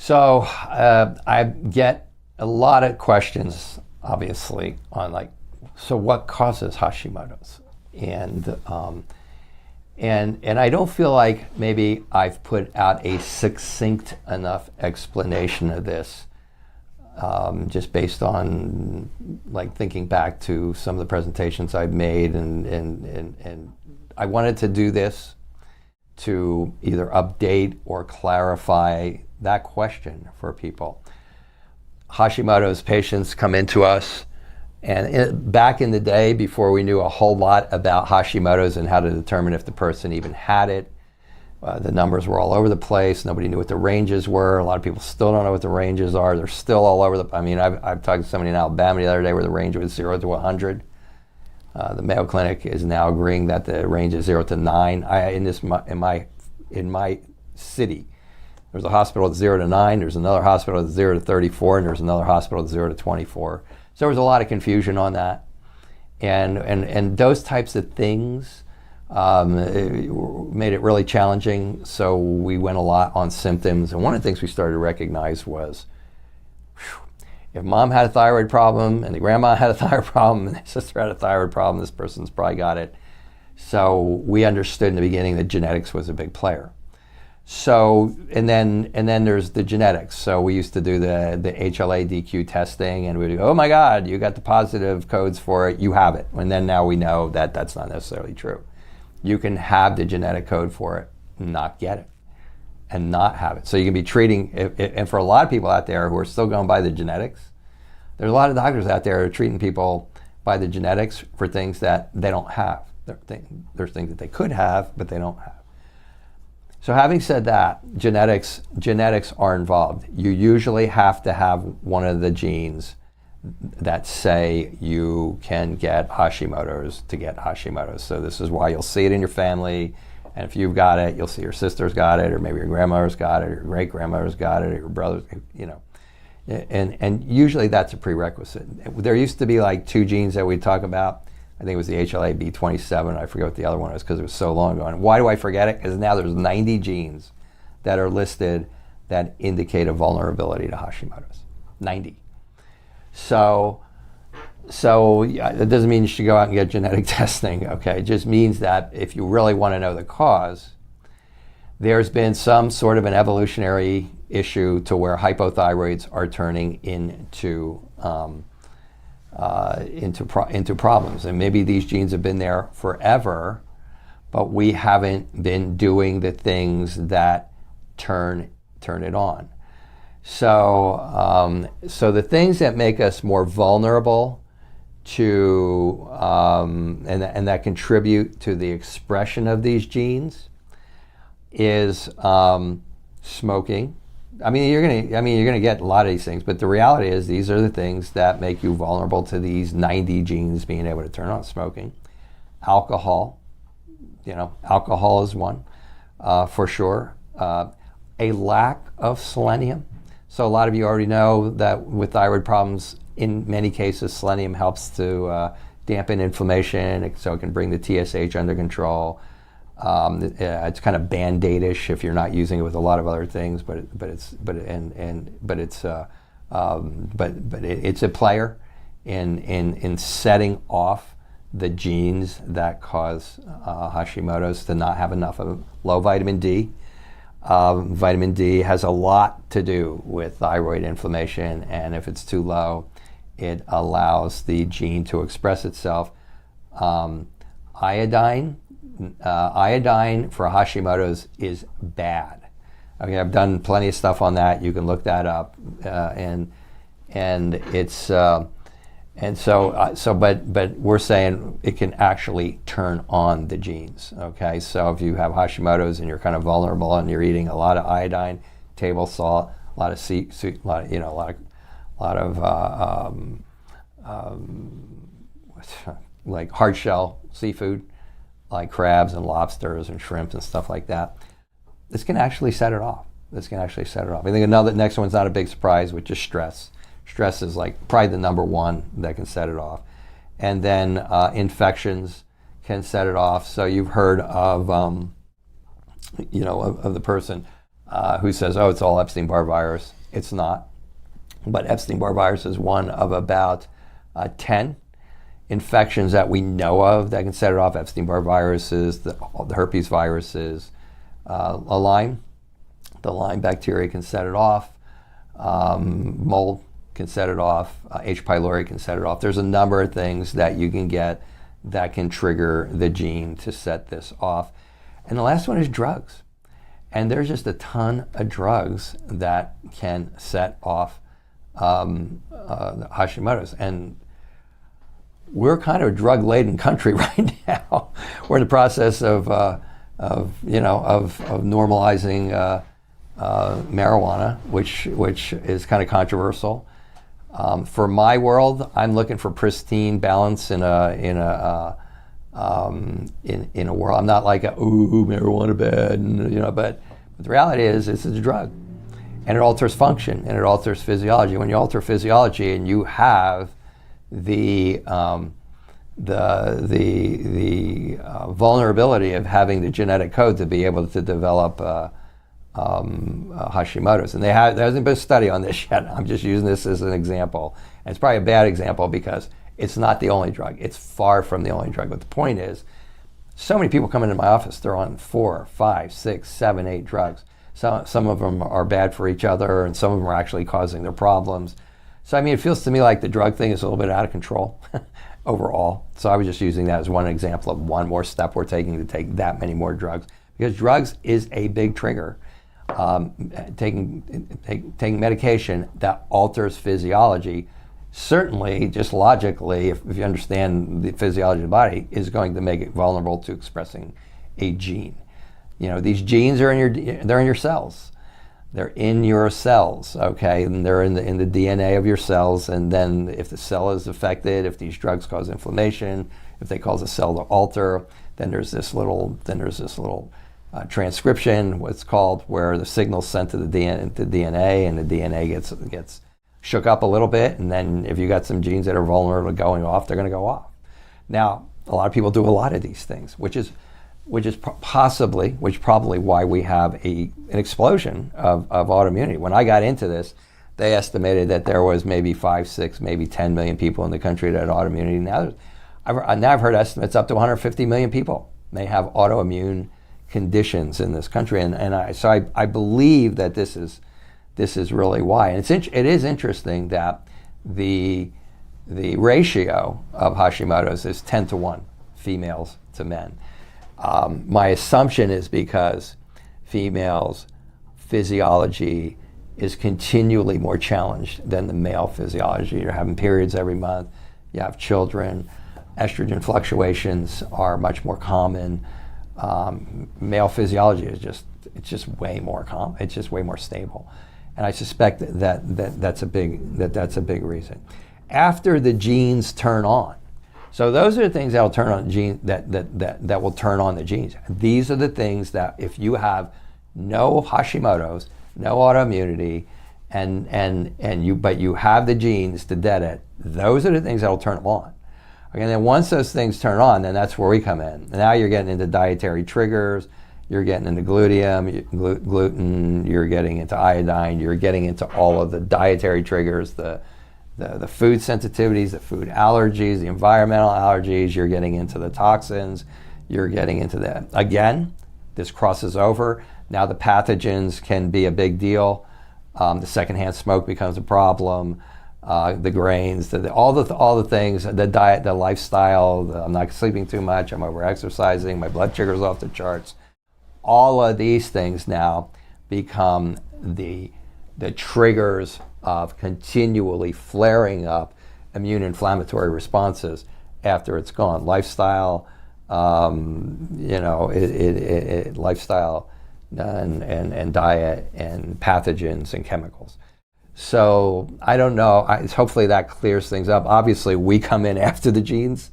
So I get a lot of questions, obviously, on like, so what causes Hashimoto's? And I don't feel like maybe I've put out a succinct enough explanation of this, just based on like thinking back to some of the presentations I've made, and I wanted to do this to either update or clarify that question for people. Hashimoto's patients come into us, and back in the day, before we knew a whole lot about Hashimoto's and how to determine if the person even had it, the numbers were all over the place. Nobody knew what the ranges were. A lot of people still don't know what the ranges are. They're still all over I mean, I've talked to somebody in Alabama the other day where the range was 0 to 100. The Mayo Clinic is now agreeing that the range is 0 to 9. In my city, there's a hospital that's 0 to 9. There's another hospital that's 0 to 34, and there's another hospital that's 0 to 24. So there was a lot of confusion on that, and those types of things made it really challenging. So we went a lot on symptoms, and one of the things we started to recognize was, if mom had a thyroid problem, and the grandma had a thyroid problem, and the sister had a thyroid problem, this person's probably got it. So we understood in the beginning that genetics was a big player. So, and then there's the genetics. So we used to do the HLA-DQ testing, and we'd go, oh my God, you got the positive codes for it, you have it. And then now we know that that's not necessarily true. You can have the genetic code for it, not get it, and not have it. So you can be treating, and for a lot of people out there who are still going by the genetics, there's a lot of doctors out there who are treating people by the genetics for things that they don't have. There's things that they could have, but they don't have. So having said that, genetics are involved. You usually have to have one of the genes that say you can get Hashimoto's to get Hashimoto's. So this is why you'll see it in your family, and if you've got it, you'll see your sister's got it, or maybe your grandmother's got it, or your great-grandmother's got it, or your brother's, you know. And usually that's a prerequisite. There used to be like 2 genes that we'd talk about. I think it was the HLA-B27. I forget what the other one was because it was so long ago. And why do I forget it? Because now there's 90 genes that are listed that indicate a vulnerability to Hashimoto's. 90. So it doesn't mean you should go out and get genetic testing, okay? It just means that if you really want to know the cause, there's been some sort of an evolutionary issue to where hypothyroids are turning into problems. And maybe these genes have been there forever, but we haven't been doing the things that turn it on. So the things that make us more vulnerable to and that contribute to the expression of these genes is smoking. I mean, you're gonna get a lot of these things, but the reality is these are the things that make you vulnerable to these 90 genes being able to turn on. Smoking, alcohol. Alcohol is one for sure. A lack of selenium. So a lot of you already know that with thyroid problems, in many cases, selenium helps to dampen inflammation, so it can bring the TSH under control. It's kind of Band-Aid-ish if you're not using it with a lot of other things, but it's a player in setting off the genes that cause Hashimoto's to not have enough of low vitamin D. Vitamin D has a lot to do with thyroid inflammation, and if it's too low, it allows the gene to express itself. Iodine for Hashimoto's is bad. Okay, I've done plenty of stuff on that. You can look that up, and it's but we're saying it can actually turn on the genes. Okay, so if you have Hashimoto's and you're kind of vulnerable and you're eating a lot of iodine, table salt, a lot of like hard shell seafood, like crabs and lobsters and shrimps and stuff like that, this can actually set it off. I think next one's not a big surprise, which is stress. Stress is like probably the number one that can set it off. And then infections can set it off. So you've heard of, of the person who says, oh, it's all Epstein-Barr virus. It's not. But Epstein-Barr virus is one of about 10 infections that we know of that can set it off. Epstein-Barr viruses, the herpes viruses, Lyme. The Lyme bacteria can set it off. Mold can set it off. H. pylori can set it off. There's a number of things that you can get that can trigger the gene to set this off. And the last one is drugs. And there's just a ton of drugs that can set off Hashimoto's. And we're kind of a drug-laden country right now. We're in the process of normalizing marijuana, which is kind of controversial. For my world, I'm looking for pristine balance in a world. I'm not like marijuana bad, but the reality is it's a drug, and it alters function and it alters physiology. When you alter physiology and you have the vulnerability of having the genetic code to be able to develop Hashimoto's, and there hasn't been a study on this yet. I'm just using this as an example, and it's probably a bad example because it's not the only drug. It's far from the only drug. But the point is, so many people come into my office, they're on 4, 5, 6, 7, 8 drugs. Some of them are bad for each other, and some of them are actually causing their problems. So I mean, it feels to me like the drug thing is a little bit out of control overall. So I was just using that as one example of one more step we're taking to take that many more drugs, because drugs is a big trigger. Taking medication that alters physiology, certainly, just logically, if you understand the physiology of the body, is going to make it vulnerable to expressing a gene. You know, these genes are they're in your cells. They're in your cells, okay, and they're in the DNA of your cells. And then, if the cell is affected, if these drugs cause inflammation, if they cause a cell to alter, then there's this little transcription, what's called, where the signal's sent to the DNA, and the DNA gets shook up a little bit, and then if you got some genes that are vulnerable to going off, they're going to go off. Now, a lot of people do a lot of these things, which is probably why we have an explosion of autoimmunity. When I got into this, they estimated that there was maybe 5, 6, maybe 10 million people in the country that had autoimmunity. Now I've heard estimates up to 150 million people may have autoimmune conditions in this country, and I believe that this is really why. And it is interesting that the ratio of Hashimoto's is 10-1, females to men. My assumption is because females' physiology is continually more challenged than the male physiology. You're having periods every month, you have children, estrogen fluctuations are much more common. Male physiology is just way more common. It's just way more stable, and I suspect that's a big reason. After the genes turn on, so those are the things that will turn on that will turn on the genes. These are the things that if you have no Hashimoto's, no autoimmunity, but you have the genes to dead it, those are the things that will turn them on. Okay, and then once those things turn on, then that's where we come in. And now you're getting into dietary triggers, you're getting into gluten, you're getting into iodine, you're getting into all of the dietary triggers, the food sensitivities, the food allergies, the environmental allergies, you're getting into the toxins, you're getting into that. Again, this crosses over. Now the pathogens can be a big deal. The secondhand smoke becomes a problem. The grains, all the things, the diet, the lifestyle, I'm not sleeping too much, I'm over-exercising, my blood sugar's off the charts. All of these things now become the triggers of continually flaring up immune inflammatory responses after it's gone. Lifestyle, lifestyle and diet and pathogens and chemicals. So I don't know. Hopefully that clears things up. Obviously, we come in after the genes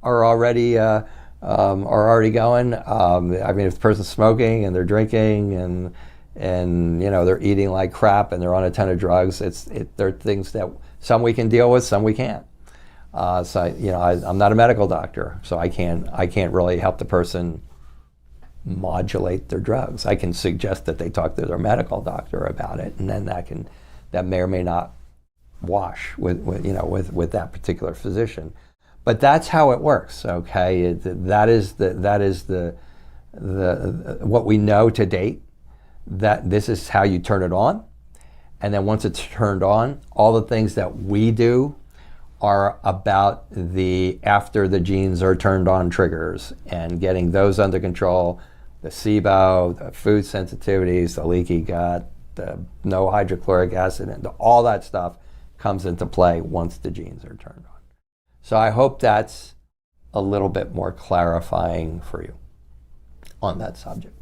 are already going. I mean, if the person's smoking and they're drinking and they're eating like crap and they're on a ton of drugs, there are things that some we can deal with, some we can't. I'm not a medical doctor, so I can't really help the person modulate their drugs. I can suggest that they talk to their medical doctor about it, and then that may or may not wash with that particular physician. But that's how it works. Okay, that is the what we know to date. That this is how you turn it on, and then once it's turned on, all the things that we do are about the after the genes are turned on triggers and getting those under control. The SIBO, the food sensitivities, the leaky gut, the no hydrochloric acid, and all that stuff comes into play once the genes are turned on. So I hope that's a little bit more clarifying for you on that subject.